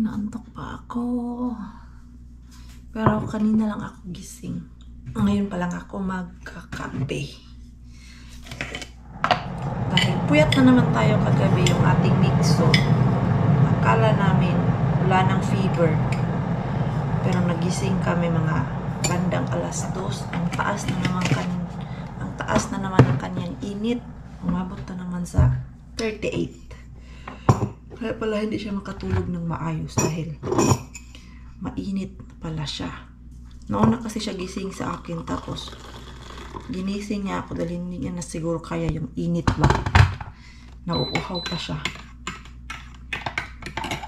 Naantok pa ako. Pero kanina lang ako gising. Ngayon pa lang ako magkakape. Dahil puyat na naman tayo kagabi yung ating mixo. Akala namin wala ng fever. Pero nagising kami mga bandang alas 2. Ang taas na naman ang kanyang init. Umabot na naman sa 38. Kaya pala hindi siya makatulog ng maayos dahil mainit pala siya. Nauna kasi siya gising sa akin tapos ginising niya ako dahil hindi niya na siguro kaya yung init ba. Nauuhaw pa siya.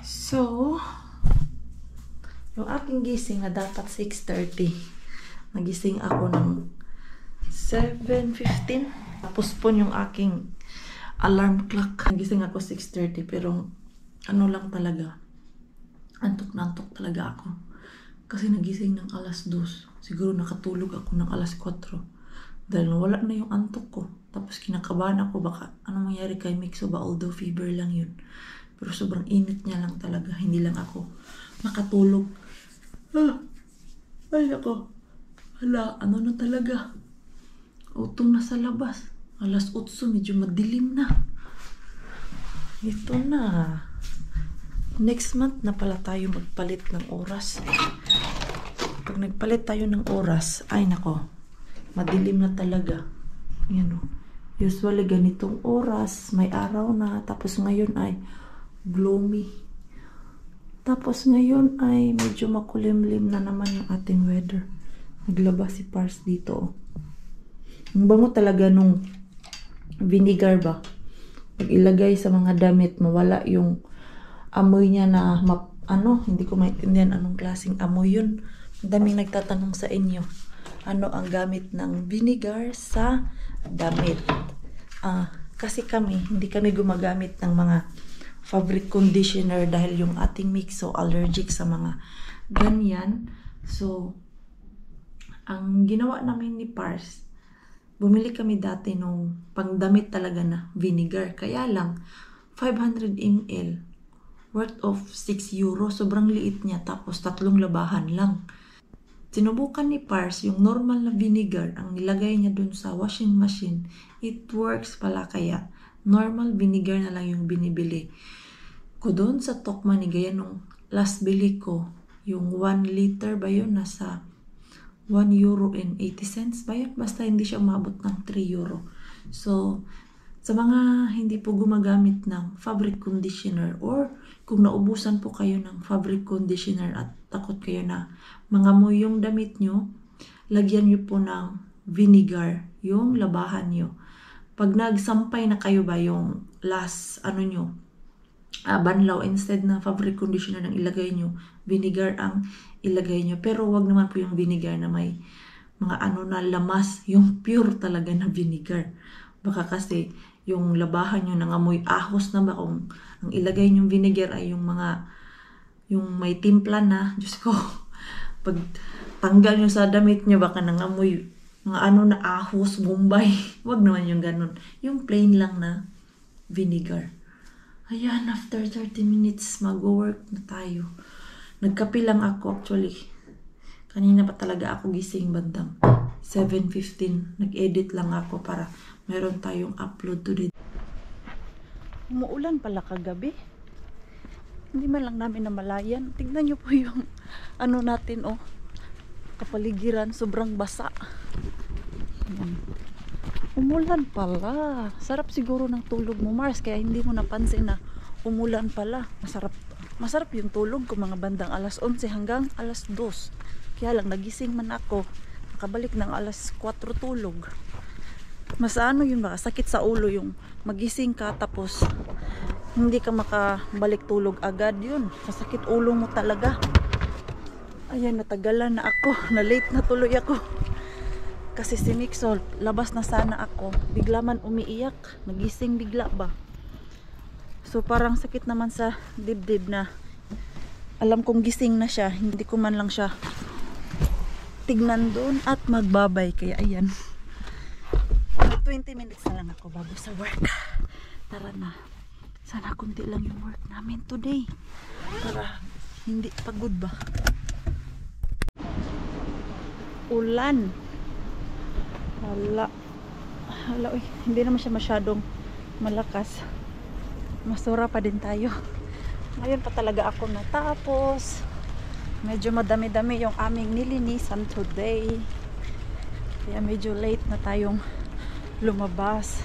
So, yung aking gising na dapat 6:30. Nagising ako ng 7:15. Tapos po yung aking alarm clock. Nagising ako 6:30 pero ano lang talaga. Antok na antok talaga ako. Kasi nagising ng alas 2. Siguro nakatulog ako ng alas 4. Dahil wala na yung antok ko. Tapos kinakabahan ako baka ano mangyari kay Mixo ba, although fever lang yun. Pero sobrang init niya lang talaga. Hindi lang ako makatulog. Ay ako. Hala, ano na talaga. Utong na sa labas. Alas 8, medyo madilim na. Ito na. Next month na pala tayo magpalit ng oras. Pag nagpalit tayo ng oras, ay nako, madilim na talaga. Yan o. Usually ganitong oras, may araw na. Tapos ngayon ay gloomy. Tapos ngayon ay medyo makulimlim na naman yung ating weather. Naglabas si Pars dito. Ang bango talaga nung vinegar ba. Pag ilagay sa mga damit, mawala yung amoy niya na hindi ko maintindihan anong klaseng amoy yun. Daming nagtatanong sa inyo, ano ang gamit ng vinegar sa damit. Kasi hindi kami gumagamit ng mga fabric conditioner dahil yung ating Mixo allergic sa mga ganyan. So, ang ginawa namin ni Pars, bumili kami dati nung pangdamit talaga na vinegar. Kaya lang, 500 ml worth of 6 euro. Sobrang liit niya. Tapos 3 labahan lang. Sinubukan ni Pars yung normal na vinegar. Ang nilagay niya dun sa washing machine. It works pala kaya. Normal vinegar na lang yung binibili ko doon sa Tokman. Gaya nung last bili ko. Yung 1 liter ba yun? Nasa 1 euro and 80 cents ba yun? Basta hindi siya umabot ng 3 euro. So, sa mga hindi po gumagamit ng fabric conditioner or kung naubusan po kayo ng fabric conditioner at takot kayo na mangamoy yung damit nyo, lagyan nyo po ng vinegar yung labahan nyo. Pag nagsampay na kayo ba yung last banlaw, instead na fabric conditioner ang ilagay nyo, vinegar ang ilagay nyo. Pero wag naman po yung vinegar na may mga na lamas, yung pure talaga na vinegar. Baka kasi yung labahan nyo nangamoy ahos na ba kung ang ilagay nyong vinegar ay yung may timpla na, Diyos ko, pag tanggal nyo sa damit nyo baka nangamoy mga na ahos, Bombay. Wag naman yung ganun. Yung plain lang na vinegar. Ayan, after 30 minutes mag-work na tayo. Nagkape lang ako actually. Kanina pa talaga ako gising bandang 7:15. Nag-edit lang ako para meron tayong upload today. Umuulan pala kagabi. Hindi man lang namin namalayan. Tignan nyo po yung natin kapaligiran. Sobrang basa. Umulan pala. Sarap siguro ng tulog mo, Mars. Kaya hindi mo napansin na umulan pala. Masarap yung tulog ko mga bandang alas 11 hanggang alas 2. Kaya lang nagising man ako. Nakabalik ng alas 4 tulog. Mas yun ba? Sakit sa ulo yung magising ka tapos hindi ka makabalik tulog agad yun. Masakit ulo mo talaga. Ayan, natagalan na ako. Na-late na tuloy ako. Kasi si Mixo, labas na sana ako. Bigla man umiiyak. Nagising bigla ba? So parang sakit naman sa dibdib na alam kong gising na siya. Hindi ko man lang siya tignan doon at magbabay. Kaya ayan. 20 minutes na lang ako bago sa work. Tara na. Sana kunti lang yung work namin today. Para Hindi pagod ba? Ulan. Hala. Hala, uy. Hindi naman siya masyadong malakas. Masura pa din tayo. Ngayon pa talaga ako natapos. Medyo madami-dami yung aming nilinisan today. Kaya medyo late na tayong lumabas.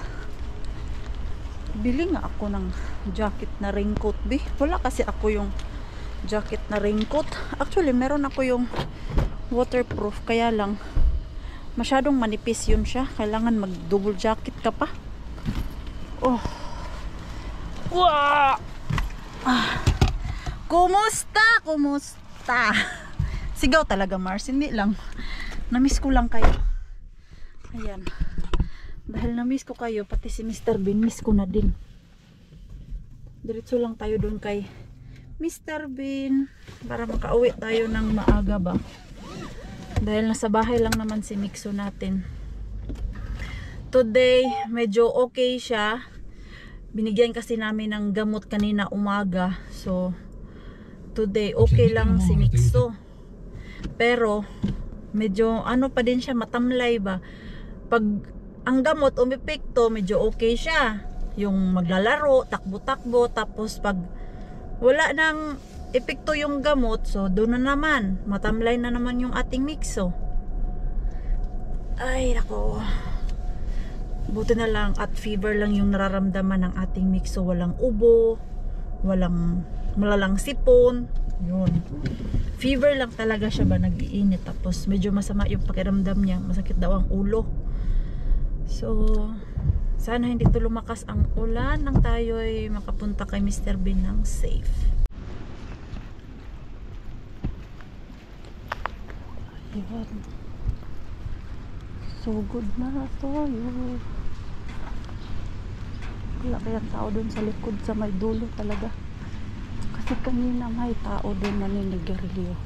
Bili nga ako ng jacket na raincoat, bi. Wala kasi ako yung jacket na raincoat. Actually, meron ako yung waterproof. Kaya lang, masyadong manipis yun siya. Kailangan mag double jacket ka pa. Oh. Wow! Ah. Kumusta? Kumusta? Sigaw talaga, Mars. Hindi lang. Namiss ko lang kayo. Ayan. Dahil namiss ko kayo, pati si Mr. Bean, miss ko na din. Diretso lang tayo doon kay Mr. Bean para makauwi tayo ng maaga ba. Dahil nasa bahay lang naman si Mixo natin. Today, medyo okay siya. Binigyan kasi namin ng gamot kanina umaga. So, today, okay lang si Mixo. Pero, medyo ano pa din siya, matamlay ba. Pag ang gamot umepekto, medyo okay siya. Yung maglalaro, takbo-takbo. Tapos pag wala nang epekto yung gamot, so doon na naman. Matamlay na naman yung ating Mixo. Ay, nako. Buti na lang at fever lang yung nararamdaman ng ating Mixo. Walang ubo, walang malalang sipon. Yun. Fever lang talaga siya ba, nag-iinit. Tapos medyo masama yung pakiramdam niya. Masakit daw ang ulo. So, sana hindi to lumakas ang ulan nang tayo ay makapunta kay Mr. Bean ng safe. Ayan. So good na tayo. Wala kayang tao doon sa likod sa may dulo talaga. Kasi kanina may tao doon na ninigarilyo.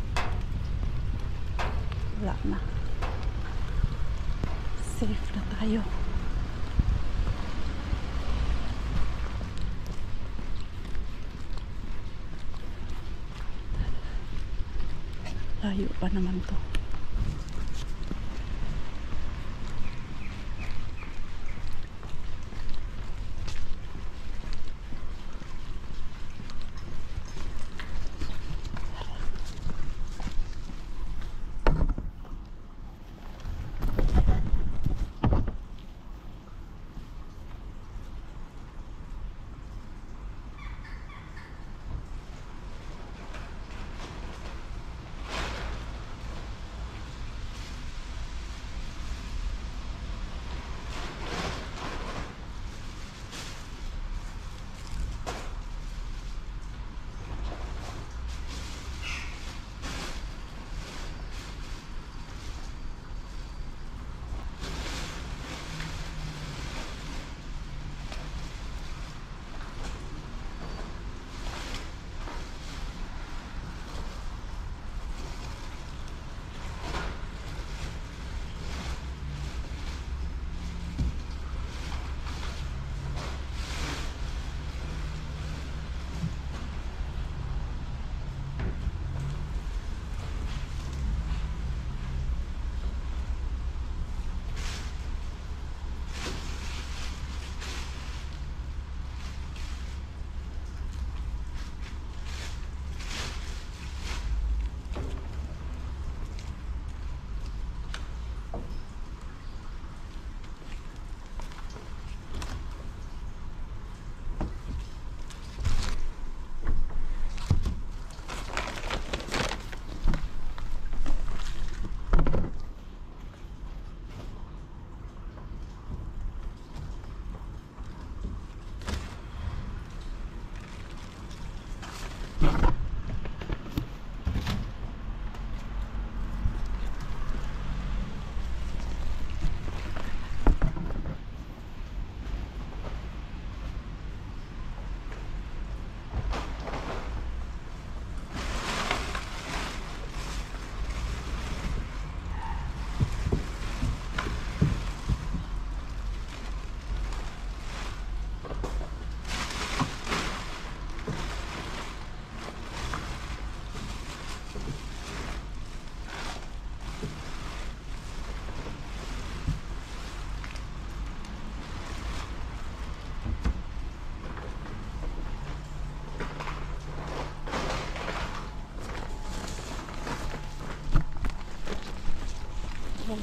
Wala na. Safe na tayo. Layo pa naman to.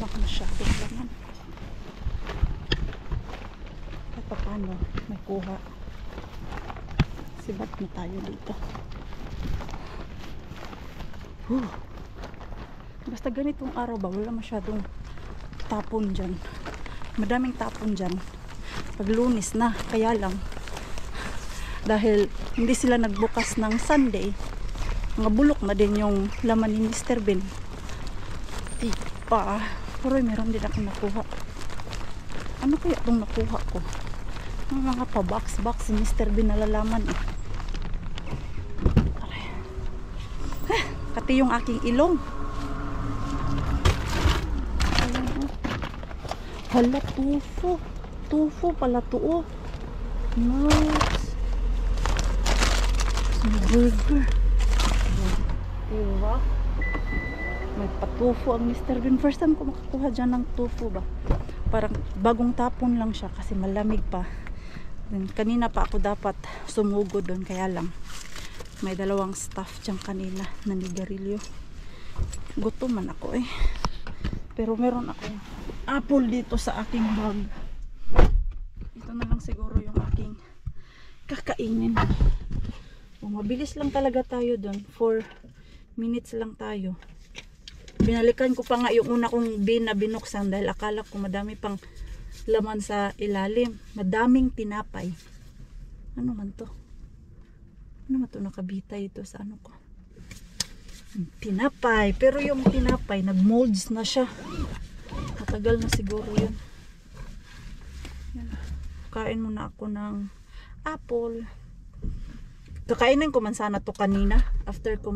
Baka masyadong laman. At paano may kuha. Sibat na tayo dito. Basta ganitong araw ba, wala masyadong tapon dyan. Madaming tapon dyan pag Lunes na. Kaya lang dahil hindi sila nagbukas ng Sunday, mga bulok na din yung laman ni Mr. Ben. Tipa. Pero meron din ako nakuha. Ano kaya itong nakuha ko? Ang mga pa-box si Mr. Ben nalalaman eh. Kati yung aking ilong. Ayan, oh. Hala, tufu. Tufu pala to, oh. Nice. May burger. Diba? May patufu ang Mr. Ben. First time ko makakuha dyan ng tufu ba. Parang bagong tapon lang siya kasi malamig pa. Then, kanina pa ako dapat sumugo doon. Kaya lang may dalawang staff dyan kanina na nigarilyo. Gutom man ako eh. Pero meron akong apple dito sa aking bag. Ito na lang siguro yung aking kakainin. Mabilis lang talaga tayo doon. 4 minutes lang tayo. Binalikan ko pa nga yung una kong bin na binuksan dahil akala ko madami pang laman sa ilalim. Madaming tinapay. Ano man to? Ano man to nakabitay ito sa ano ko? Tinapay. Pero yung tinapay nag-molds na siya. Matagal na siguro yun. Yan. Kain muna ako ng apple. Kakainin ko man sana to kanina after ko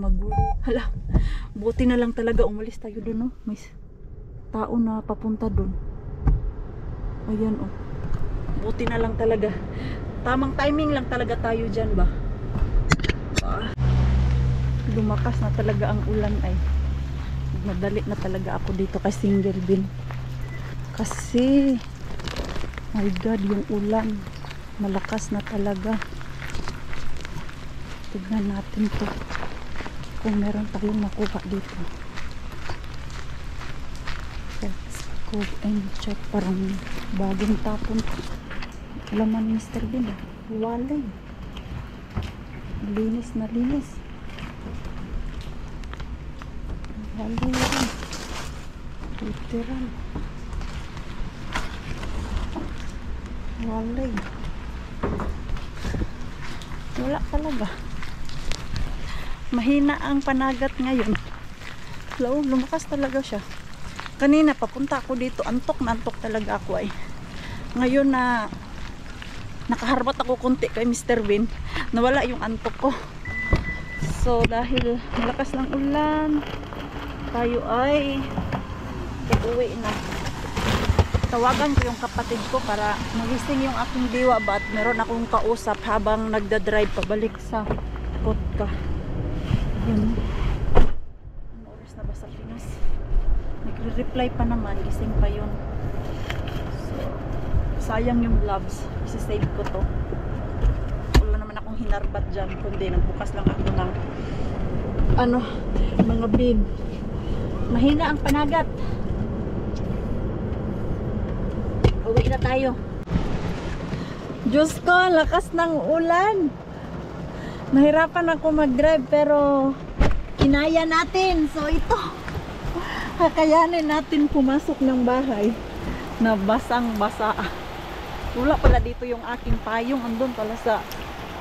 hala, buti na lang talaga umalis tayo dun, no? May tao na papunta dun. Ayan, oh. Buti na lang talaga. Tamang timing lang talaga tayo dyan ba? Lumakas na talaga ang ulan ay. Madali na talaga ako dito kay Single Bin. Kasi my God, yung ulan malakas na talaga. Tignan natin to kung meron tayong makuha dito. Let's go and check. Parang bagong tapon laman ni Mr. Ben. Walay. Linis na linis. Walay rin. Literal. Walay. Wala talaga. Mahina ang panagat ngayon. Lumakas talaga siya. Kanina papunta ako dito, antok na antok talaga ako ay. Ngayon na nakaharbat ako konti kay Mr. Ben, nawala yung antok ko. So dahil malakas ng ulan, tayo ay uuwi na. Tawagan ko yung kapatid ko para magising yung aking diwa ba at meron akong kausap habang nagda-drive pabalik sa Kotka. Yun. Ano oras na ba sa Pinas? Nagre-reply pa naman, gising pa yun. So, sayang yung gloves. Isi-save ko to. Wala naman akong hinarbat dyan, kundi nagbukas lang ako ng mga bin. Mahina ang panagat. Uwi na tayo. Diyos ko, lakas ng ulan. Nahirapan ako mag-drive pero kinaya natin. So ito, kakayanin natin pumasok ng bahay na basang-basa. Wala pala dito yung aking payong. Andun pala sa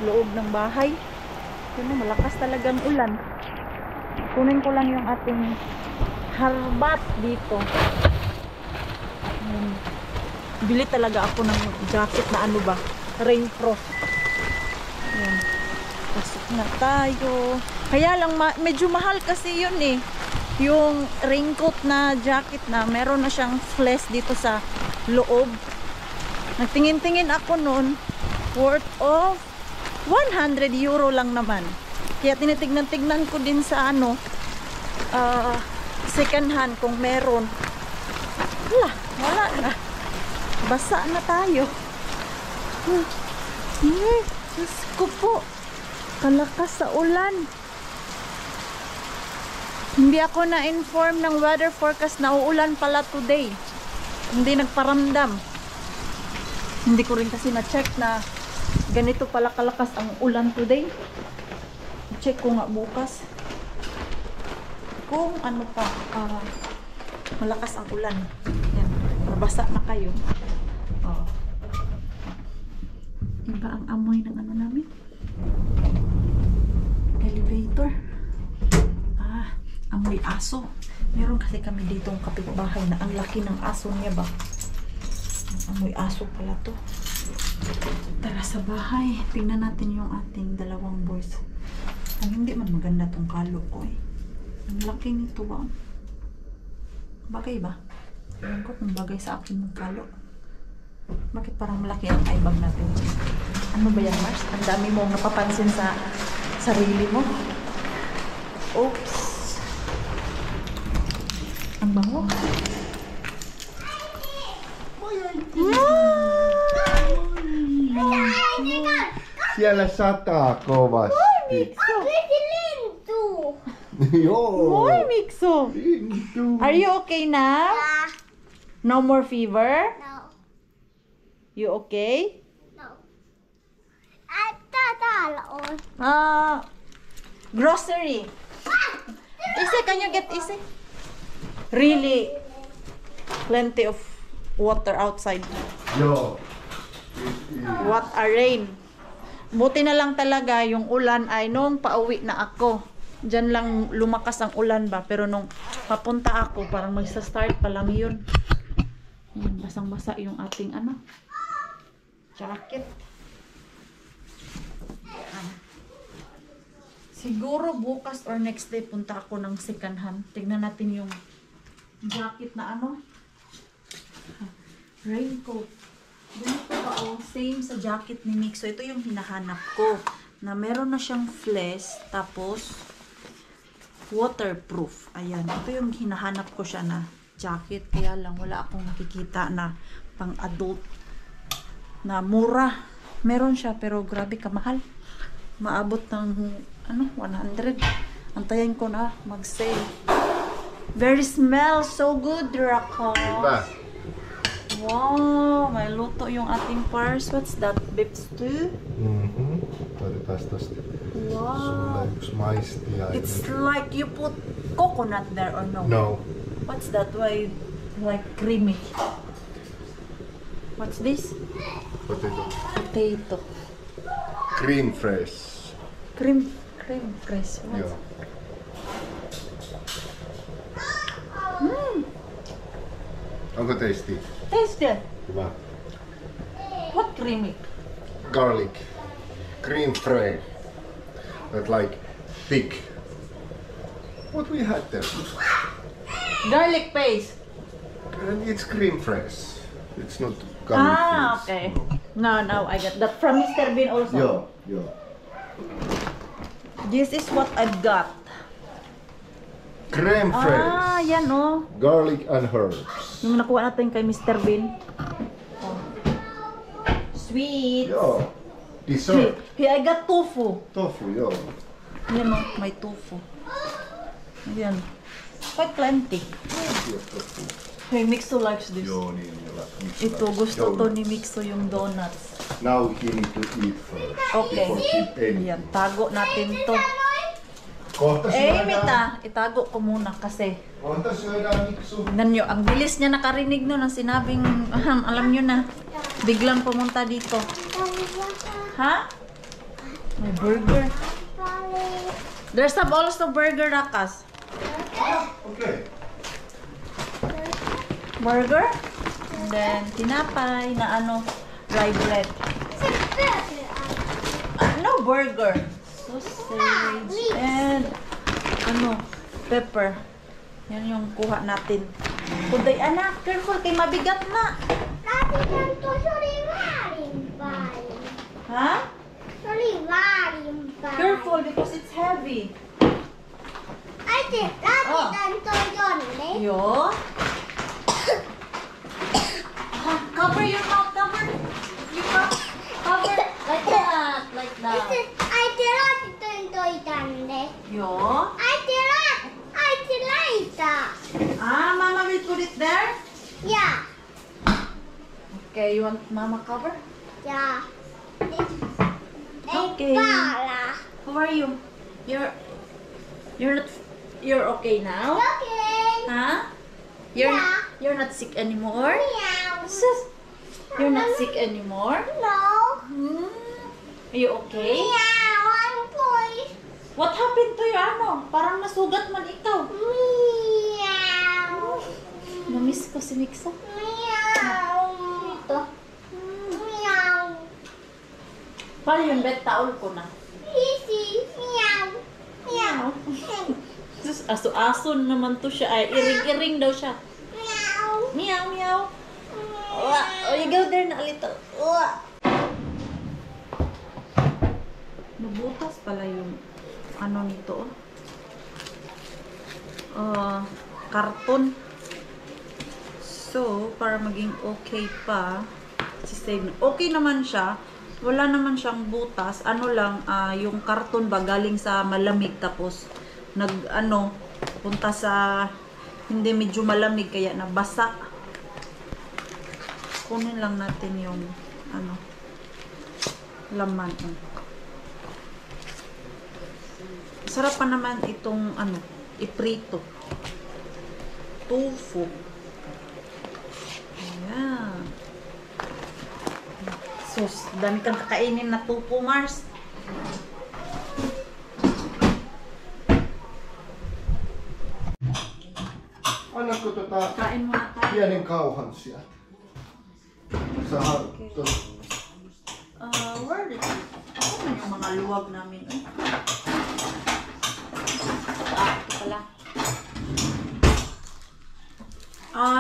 loob ng bahay. Yun, malakas talagang ulan. Kunin ko lang yung ating harbat dito. Bili talaga ako ng jacket na ano ba, rainproof. Yan. Pasok na tayo. Kaya lang medyo mahal kasi yun eh. Yung raincoat na jacket na meron na siyang fleece dito sa loob. Nagtingin-tingin ako noon, worth of 100 euro lang naman. Kaya tinitignan-tignan ko din sa second hand kung meron. Wala na. Basa na tayo. Diyos ko po. Kalakas sa ulan. Hindi ako na-inform ng weather forecast na uulan pala today. Hindi nagparamdam. Hindi ko rin kasi na-check na ganito pala kalakas ang ulan today. Check ko nga bukas. Kung ano pa, malakas ang ulan. Yan, mabasa na kayo. Oh. Iba ang amoy ng ano namin? Elevator. Amoy aso. Meron kasi kami ditong kapitbahay na ang laki ng aso niya ba? Amoy aso pala to. Tara sa bahay. Tingnan natin yung ating dalawang boys. Ang hindi man maganda tong kalo ko eh. Ang laki nito ba? Bagay ba? Ewan ko kung bagay sa akin ng kalo. Bakit parang malaki ang eye bag natin? Ano ba yan, Mars? Ang dami mong napapansin sa sarili mo. Oops. Ang bango. Siellä sataa kovasti. Joo. Boy, Mikso. Lintu. Are you okay now? No more fever? No. You okay? No. Täällä on. Grocery. Ise, can you get Ise? Really? Plenty of water outside. Joo. What a rain. Buti na lang talaga yung ulan ay nung pauwi na ako. Diyan lang lumakas ang ulan ba. Pero nung papunta ako, parang magsa-start pa lang yun. Yan, basang-basa yung ating ano. Jacket. Yan. Siguro bukas or next day punta ako ng second hand. Tignan natin yung jacket na ano. Raincoat. Ganito ba oh, same sa jacket ni Mick. So ito yung hinahanap ko. Na meron na siyang fleece. Tapos waterproof. Ayan. Ito yung hinahanap ko siya na jacket. Kaya lang wala akong nakikita na pang adult na mura. Meron siya pero grabe kamahal. Maabot ng ano 100. Antayin ko na mag-sale. Very smells so good, Raka. Hyvä. Wow, may luto yung ating pars. What's that? Beef stew? Otetaan tosta Wow. sulle yksi maistiainen. It's like you put coconut there or no? No. What's that? Why like creamy? What's this? Potato. Potato. Cream fresh. Cream fresh. What? Joo. Onko tasty? Taste it. Hyvä. What creamy? Garlic. Cream fresh. That like thick. What we had there? Garlic paste. And it's cream fresh. It's not garlic fresh. Okay. No, I got that from Mr. Bean also. Joo, joo. This is what I've got. Creme fresh. Yan oh. Garlic and herbs. Yung nakuha natin kay Mr. Bean. Oh. Sweet. Joo. Dessert. Here, I got tofu. Tofu, joo. Yan oh, may tofu. Yan. Quite plenty. Tofu. Hey, Mixo likes this. Joo, niin. Ito, gusto to ni Mixo yung donuts. Now he need to eat first. Okay. Before keep anything. Yan, tago natin to. Kohta Eh, Mita, syödään. itago ko muna kasi. Kohta syödään Miksu. Tignan nyo, ang bilis niya nakarinig no ng sinabing, alam nyo na, biglang pumunta dito. Ha? May burger. There's also burger, Rakas. Okay. Burger. And then, tinapay na ano, rye bread. No burger. Sausage. And, ano, pepper. Yan yung kuha natin. Kuday, anak, careful kay mabigat na. Se oli väärinpäin. Ha? Se oli väärinpäin. Careful because it's heavy. Äiti, laitetaan toi jonne. Yo. Cover your mouth, cover. You cover like that, like that. Äiti, laitetaan toi tänne. Yo. Äiti, Okay, you want mama cover? Yeah. Okay. Bala. How are you? You're okay now? Okay. Huh? Yeah. You're not sick anymore? Meow. Sus, you're not sick anymore? No. Hmm? Are you okay? Meow. I'm boy. What happened to your ano? Parang nasugat man ikaw. Meow. Namiss ko si Mixa. Meow. Ito. Meow. Paano yung bed towel ko na? Easy. Meow. Meow. Sus, aso-aso naman to siya. Ay, iring-iring daw siya. Meow. Meow, meow. Oh, you go there na a little. Nabutas pala yung ano nito. Karton. So, para maging okay pa, okay naman siya. Wala naman siyang butas. Ano lang, yung karton ba galing sa malamig tapos punta sa hindi medyo malamig kaya nabasa. Kunin lang natin yung laman. Sarap pa naman itong iprito. Tofu. Ayan. Sus, dami kang kakainin na tofu, Mars. Annatko Kain muna tayo. pienen kauhan sieltä? Sähän Where did you? Ano yung mga luwag namin? Ito pala.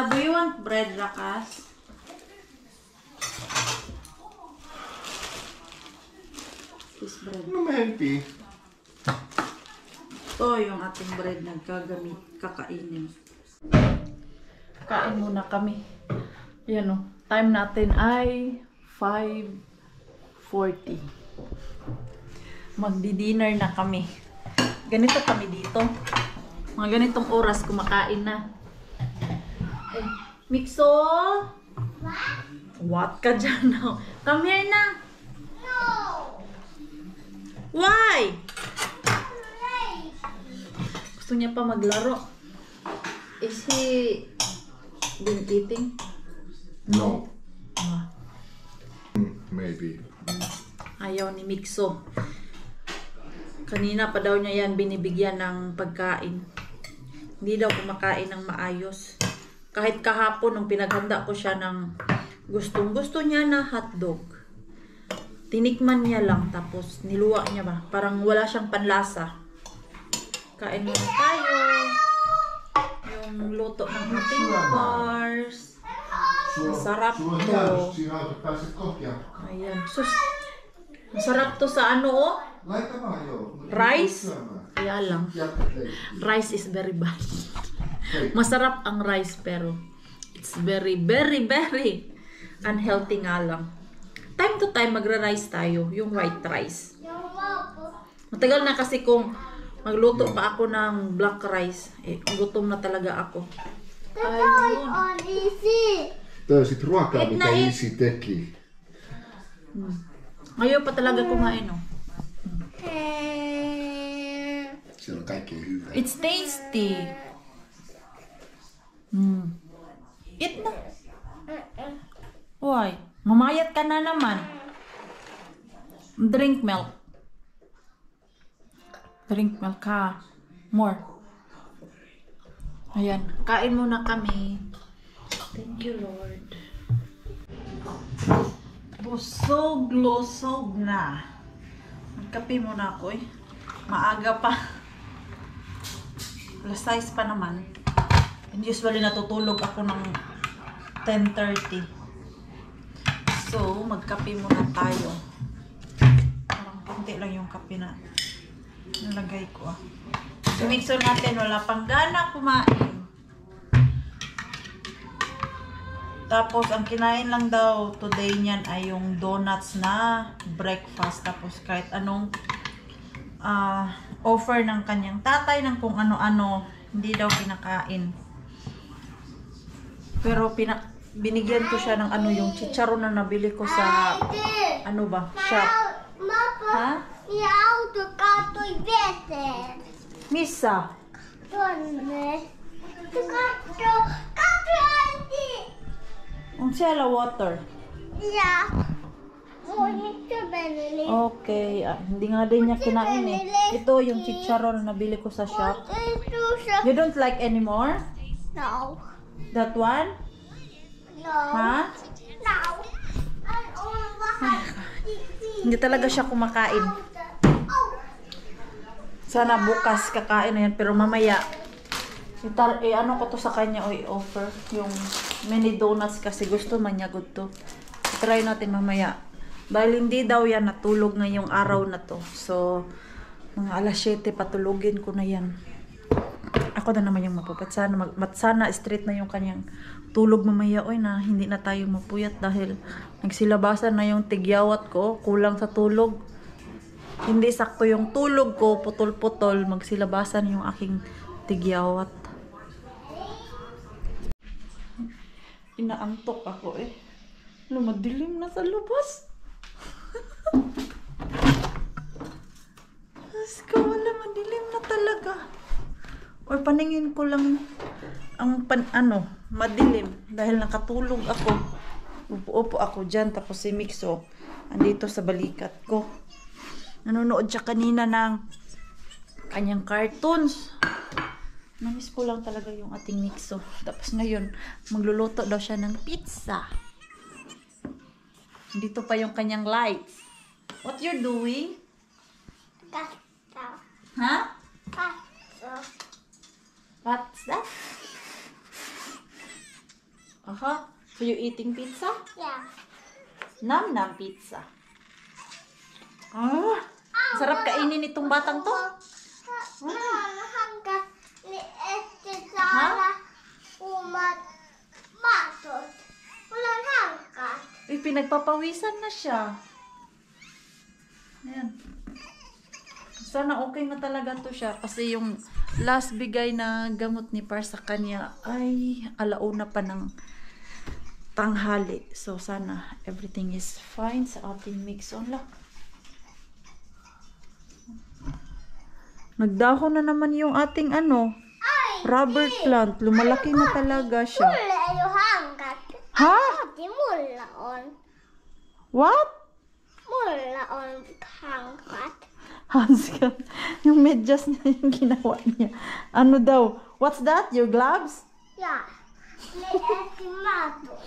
Do you want bread, Rakas? This bread. no mentiin. Ito yung ating bread na kakainin. Kain muna kami. Yan o. Time natin ay 5:40. Magdi-dinner na kami. Ganito kami dito. Mga ganitong oras kumakain na. Eh, Mixo! What ka dyan now? Come here na. No. Why? Gusto niya pa maglaro. Is he been eating? No. Ah, Maybe. ayaw ni Mixo. Kanina pa daw niya yan binibigyan ng pagkain. Hindi daw kumakain ng maayos. Kahit kahapon nung pinaghanda ko siya ng gustong-gusto niya na hotdog. Tinikman niya lang tapos niluwa niya ba? Parang wala siyang panlasa. Kain muna tayo. Yung luto ng ating bars. Masarap to. Siinä autot pääset kohti jatkaa. Ayan. Sus. Masarap to sa ano oh. Laita vaan joo. Rice. Kaya lang. Jatkat leikkiä. Rice is very bad. Hei. Masarap ang rice pero it's very, very, very unhealthy nga lang. Time to time magra-rice tayo. Yung white rice. Matagal na kasi kung magluto pa ako ng black rice. Eh, gutom na talaga ako. Ayun. On easy. Tää on sit ruokaa, Et mitä näin. Isi teki. Ayaw pa talaga kumain, oh. Siellä on kaikkea hyvää. It's tasty. Eat na. Why? Mamayat ka na naman. Drink milk. Drink milk ka. More. Ayan. Kain muna kami. Thank you, Lord. Busog na. Magkape muna ako eh. Maaga pa. Alas 6 pa naman. And usually natutulog ako ng 10:30. So, magkape muna tayo. Parang konti lang yung kape na nalagay ko ah. So, mixer natin. Wala pang gana kumain. Tapos, ang kinain lang daw today niyan ay yung donuts na breakfast. Tapos, kahit anong offer ng kanyang tatay ng kung ano-ano, hindi daw pinakain. Pero binigyan ko siya ng ano, yung chicharon na nabili ko sa, ano ba, shop. Ha? Miau, tu kato beter. Misa. Donne. Tu kato anti. Unsa la water? Ja. Mo nito benili. Okay, hindi nga din niya kinain eh. Ito yung chicharon na nabili ko sa shop. You don't like anymore? No. That one? No. Ha? No. Hindi talaga siya kumakain. Sana bukas kakain na yan, pero mamaya ano ko to sa kanya o i-offer yung mini donuts kasi gusto man niya to. Try natin mamaya. Dahil hindi daw yan natulog ngayong araw na to. So, mga alas 7 patulugin ko na yan. Ako na naman yung mapupat. Sana straight na yung kanyang tulog mamaya. Oy, na hindi na tayo mapuyat dahil nagsilabasan na yung tigyawat ko. Kulang sa tulog. Hindi sakto yung tulog ko. Putol-putol. Magsilabasan yung aking tigyawat. Inaantok ako eh. Lumadilim na sa lubas. Asko, wala, madilim na talaga. Or paningin ko lang ang madilim dahil nakatulog ako. Upo ako dyan, tapos si Mixo andito sa balikat ko. Nanonood siya kanina ng kanyang cartoons. Namiss ko lang talaga yung ating Mixo. Tapos ngayon, magluluto daw siya ng pizza. Dito pa yung kanyang lights. What you're doing? Kato. Ha? Kato. What's that? Aha. So you eating pizza? Yeah. Nam-nam pizza. Ah, sarap kainin itong batang to. Hanggat ni Sara umat matot. Walang hanggat. Uy, pinagpapawisan na siya. Ayan. Sana okay na talaga to siya. Kasi yung last bigay na gamot ni Par sa kanya ay alauna pa ng tanghali. So, sana everything is fine sa ating Mixon lang. Nagdahon na naman yung ating rubber plant. Lumalaki na talaga siya. Mulla yung hanggat. Ha? Di mulla on. What? Mulla on hanggat. Hans ka. Yung medyas niya yung ginawa niya. Ano daw? What's that? Your gloves? Yeah. Ni matot.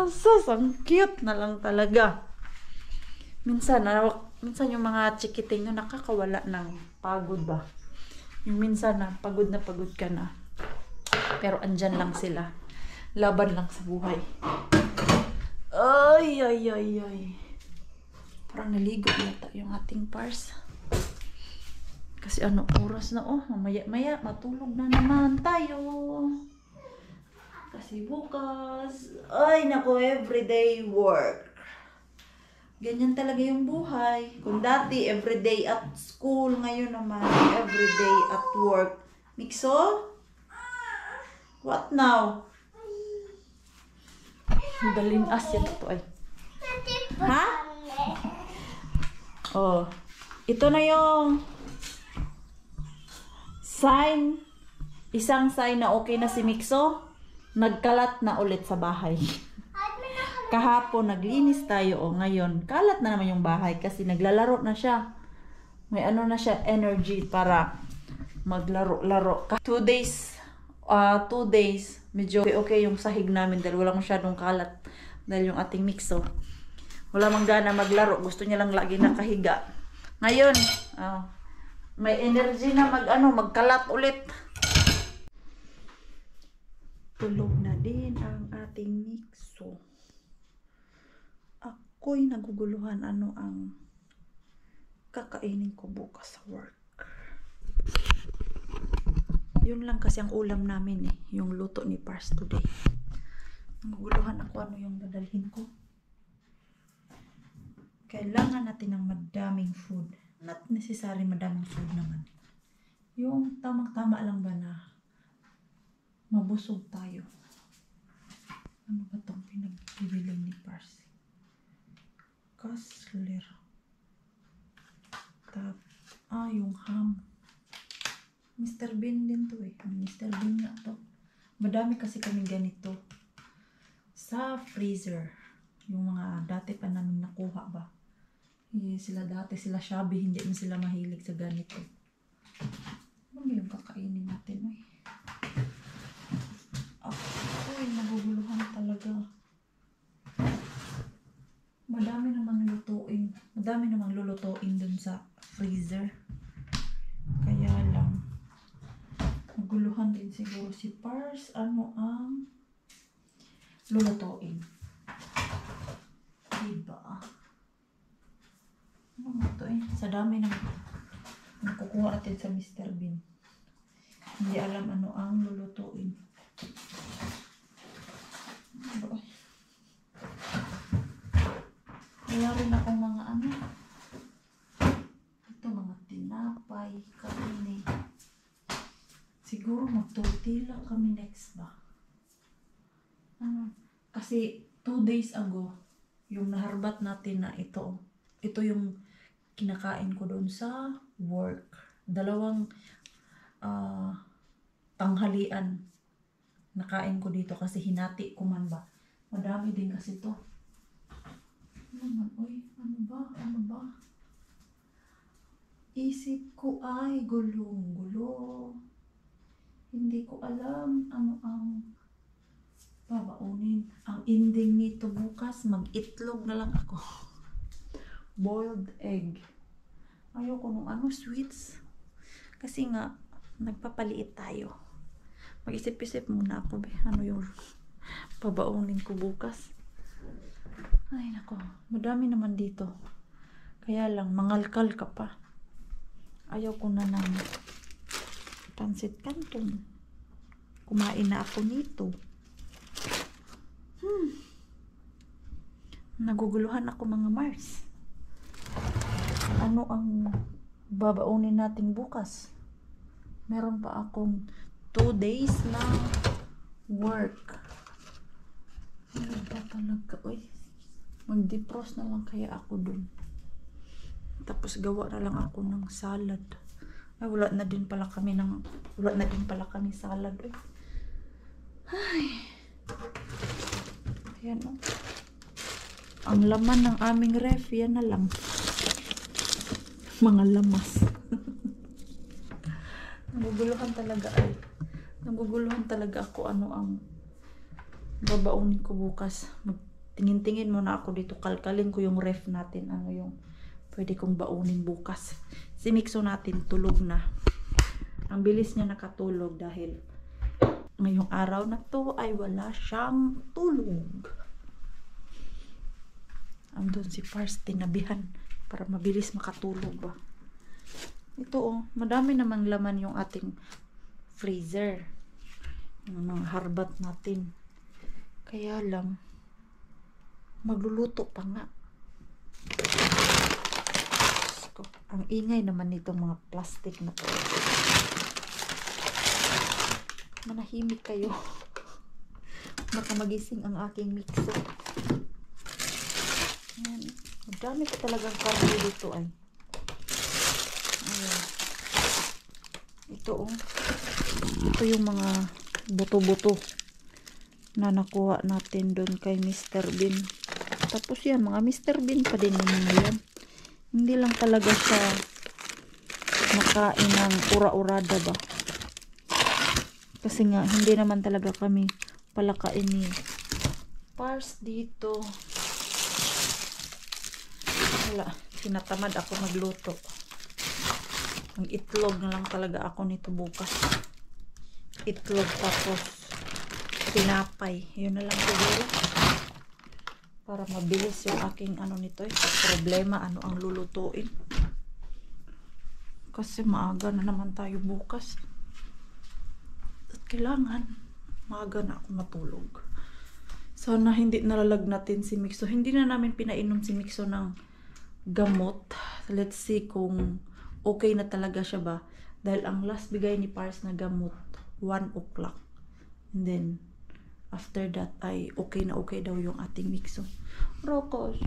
Sus, ang cute na lang talaga. Minsan yung mga chikiting na nakakawala ng pagod ba? Yung minsan na pagod ka na. Pero andyan lang sila. Laban lang sa buhay. Ay. Parang naligo yata yung ating Pars. Kasi oras na mamaya matulog na naman tayo. Kasi bukas, everyday work. Ganyan talaga yung buhay. Kung dati, everyday at school, ngayon naman, everyday at work. Mixo? What now? Dalinas yan ito ay. Ha? Oh. Ito na yung sign. Isang sign na okay na si Mixo. Nagkalat na ulit sa bahay. Kahapon naglinis tayo ngayon kalat na naman yung bahay kasi naglalaro na siya. May na siya energy para maglaro-laro. 2 days medyo okay yung sahig namin dahil wala masyadong kalat dahil yung ating Mixo wala mang gana maglaro, gusto niya lang lagi nakahiga. Ngayon may energy na magkalat ulit. Tulog na din ang ating Mixo. Ako'y naguguluhan ang kakainin ko bukas sa work. Yun lang kasi ang ulam namin yung luto ni Pars today. Naguguluhan ako yung dadalhin ko. Kailangan natin ng madaming food. Not necessary madaming food naman. Yung tamang-tama lang ba na mabusog tayo. Ano ba itong pinagbibili ni Parsi? Kassler. Yung ham. Mr. Bean din to eh. Mr. Bean nga to. Madami kasi kami ganito sa freezer. Yung mga dati pa namin nakuha ba. Sila Shabby, hindi na sila mahilig sa ganito. Ano ba yung kakainin natin eh? Ay, naguguluhan talaga. Madami namang lulutuin dun sa freezer. Kaya lang, naguluhan din siguro si Pars. Ano ang lulutuin? Diba? Ano nga to eh? Sa dami ng nakukuha natin sa Mr. Bean. Hindi alam ano ang lulutuin. Kaya rin akong mga ito mga tinapay, karne. Siguro magtortilla kami next ba? Kasi 2 days ago, yung naharbat natin na ito yung kinakain ko doon sa work. 2 tanghalian nakain ko dito kasi hinati ko man ba. Madami din kasi to. Ano ba? Isip ko ay gulong-gulo. Hindi ko alam ano ang babaunin. Ang ending nito bukas, mag-itlog na lang ako. Boiled egg. Ayoko nung sweets. Kasi nga, nagpapaliit tayo. Mag-isip-isip muna ako, ano yung babaunin ko bukas. Ay, nako. Madami naman dito. Kaya lang, mangalkal ka pa. Ayaw ko na ng pansit canton. Kumain na ako nito. Naguguluhan ako mga Mars. Ano ang babaunin natin bukas? Meron pa akong 2 days na work. Ano ba talaga? Mag-defrost na lang kaya ako dun. Tapos gawa na lang ako ng salad. Ay, wala na din pala kami salad. Ay. Ayan o. Ang laman ng aming ref, yan na lang. Mga lamas. Naguguluhan talaga ako ano ang babaunin ko bukas. Tingin-tingin muna ako dito. Kalkalin ko yung ref natin. Ano yung pwede kong baunin bukas. Si Mikso natin tulog na. Ang bilis niya nakatulog dahil ngayong araw na to ay wala siyang tulog. Andun si Pars tinabihan para mabilis makatulog ba. Ito madami namang laman yung ating freezer. Yung mga harbat natin. Kaya lang magluluto pa nga. Ang ingay naman nitong mga plastic na to. Manahimik kayo. Baka magising ang aking mixer. Ayan. Madami ko talagang karne dito ay. Ayan. Ito yung mga buto-buto na nakuha natin doon kay Mr. Bean. Tapos yan, mga Mr. Bean pa din naman yan. Hindi lang talaga siya makain ng ura-urada ba. Kasi nga, hindi naman talaga kami palakain ni Pars dito. Wala, tinatamad ako magluto. Ang itlog na lang talaga ako nito bukas. Itlog tapos tinapay. Yun na lang siguro. Para mabilis yung aking nito problema ano ang lulutuin. Kasi maaga na naman tayo bukas. At kailangan maaga na ako matulog. Sana hindi nalalagnatin si Mikso. Hindi na namin pinainom si Mikso ng gamot. Let's see kung okay na talaga siya ba. Dahil ang last bigay ni Pars na gamot 1 o'clock. And then after that ay okay na okay daw yung ating mixo. Rokos,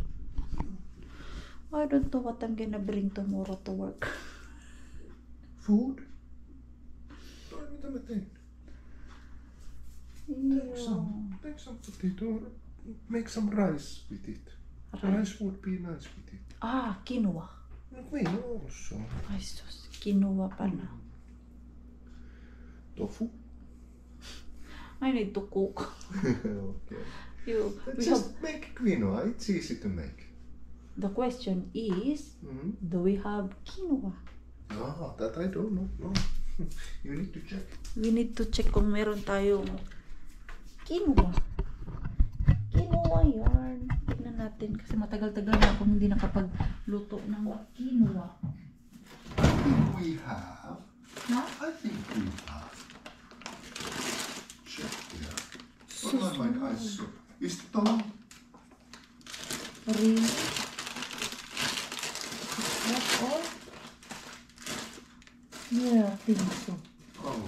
I don't know what I'm gonna bring tomorrow to work. Food? Mitä mä teen? Take some potato. Make some rice with it. Rice would be nice with it. Quinoa. Quinoa also. Ay sus, quinoa pa na. Tofu. I need to cook. Okay. We Just make quinoa. It's easy to make. The question is, do we have quinoa? That I don't know. No. You need to check. We need to check kung meron tayong quinoa. Quinoa yarn. Tignan natin kasi matagal-tagal na akong hindi nakapagluto ng quinoa. I think we have. Huh? I think we have. Check here. What are my eyes? Is it on? Really? That's all? Yeah, I think so. Oh.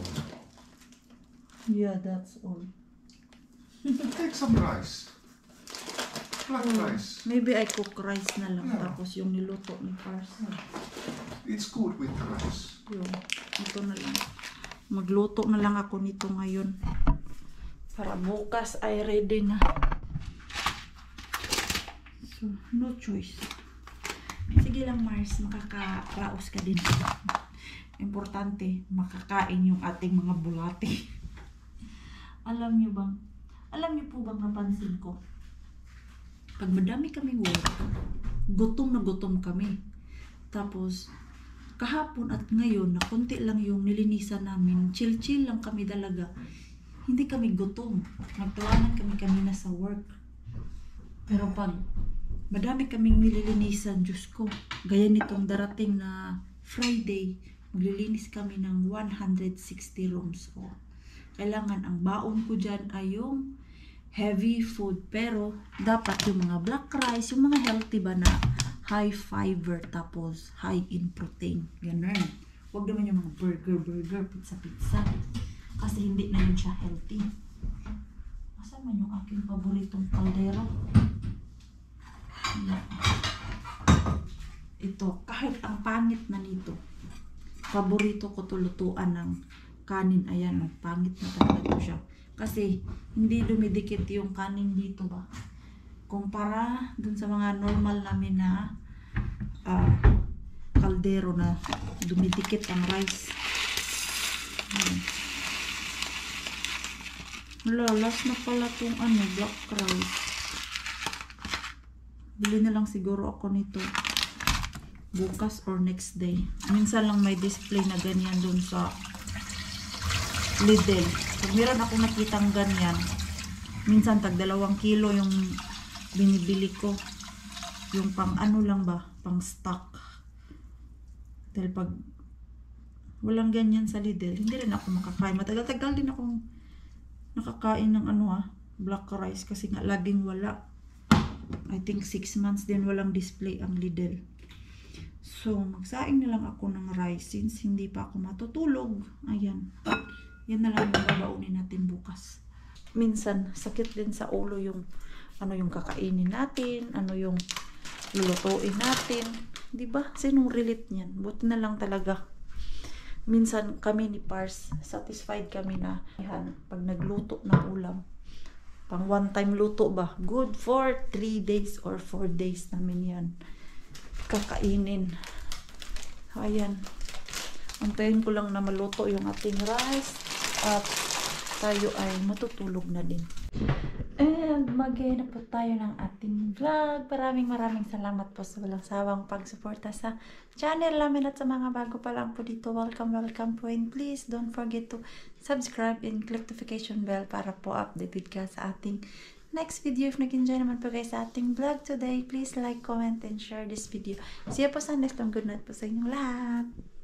Yeah, that's all. Take some rice. Black rice. Maybe I cook rice na lang Yeah. tapos yung niluto ni Parsa. It's good with rice. Yun, ito na lang. Magluto na lang ako nito ngayon. Para bukas ay ready na. So, no choice. Sige lang Mars, makakaraos ka din. Importante, makakain yung ating mga bulati. Alam niyo po bang napansin ko? Pag madami kaming work, gutom na gutom kami. Tapos, kahapon at ngayon, na konti lang yung nilinisan namin, chill-chill lang kami talaga. Hindi kami gutom. Nagtawanan kami kanina sa work. Pero pag madami kaming nililinisan, Diyos ko, gaya nitong darating na Friday, maglilinis kami ng 160 rooms. O, kailangan ang baon ko dyan ay yung heavy food. Pero, dapat yung mga black rice, yung mga healthy ba na high fiber, tapos high in protein. Ganun. Huwag naman yung mga burger, pizza. Kasi hindi na yun siya healthy. Asan man yung aking paboritong kaldero? Yan. Ito, kahit ang pangit na nito, paborito ko to lutuan ng kanin. Ayan, pangit na talaga ito siya. Kasi, hindi dumidikit yung kanin dito ba? Kumpara dun sa mga normal namin na kaldero na dumidikit ang rice. Lalas na pala itong black rice. Bili na lang siguro ako nito bukas or next day. Minsan lang may display na ganyan dun sa Lidl. Pag meron ako nakitang ganyan, minsan tag 2 kilo yung binibili ko. Yung pang lang ba? Pang stock. Dahil pag walang ganyan sa Lidl, hindi rin ako makakain. Matagal-tagal din akong nakakain ng black rice kasi nga laging wala. I think 6 months din walang display ang Lidl. So, magsaing na lang ako ng rice since hindi pa ako matutulog. Ayan. Yan na lang yung babaunin natin bukas. Minsan, sakit din sa ulo yung yung kakainin natin, yung lulutuin natin. Diba? Sinong relate niyan? Buti na lang talaga. Minsan kami ni Pars, satisfied kami na pag nagluto ng ulam. Pang one time luto ba? Good for 3 days or 4 days namin yan kakainin. Ayan. Antayin ko lang na maluto yung ating rice at tayo ay matutulog na din. And mag-end na po tayo ng ating vlog. Maraming salamat po sa walang sawang pagsuporta sa channel namin at sa mga bago pa lang po dito. Welcome po, and please don't forget to subscribe and click notification bell para po updated ka sa ating next video. If nag-enjoy naman po guys sa ating vlog today, please like, comment, and share this video. See you po sa next one. Good night po sa inyong lahat.